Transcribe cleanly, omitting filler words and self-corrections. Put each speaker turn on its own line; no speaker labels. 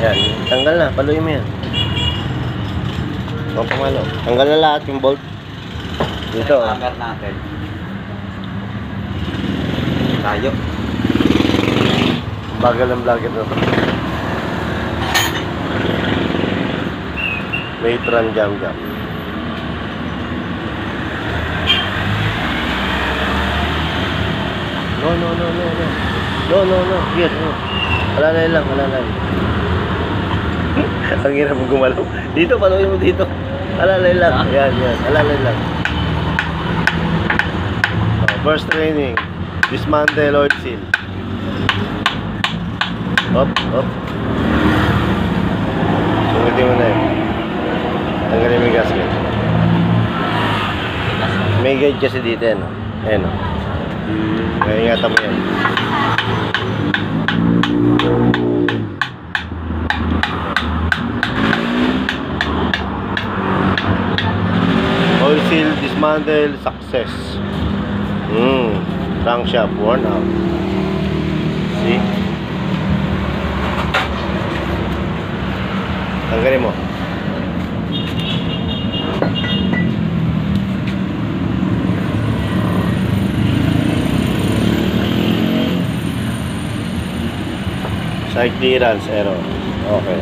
Yan, tanggal na, paluin mo yan. Huwag pumalo. Tanggal na lahat yung bolt. Dito.
Cover natin. Tayo.
Bagal ng vlogger na to. Matron jam. No. Here, no. Alalay lang. Ang hirap mong gumalaw. Dito, paluin mo dito. Alalay lang. Yan. Alalay lang. First training. Dismantle oil seal. Up. Sungutin mo na yun. Tanggalin mo yung gasket. May guide kasi dito yan. Ayan o. Kaya ingatan mo yan. Oil seal, dismantle, success. Crankshaft worn out. See? Tanggalin mo. Side clearance error. Okay.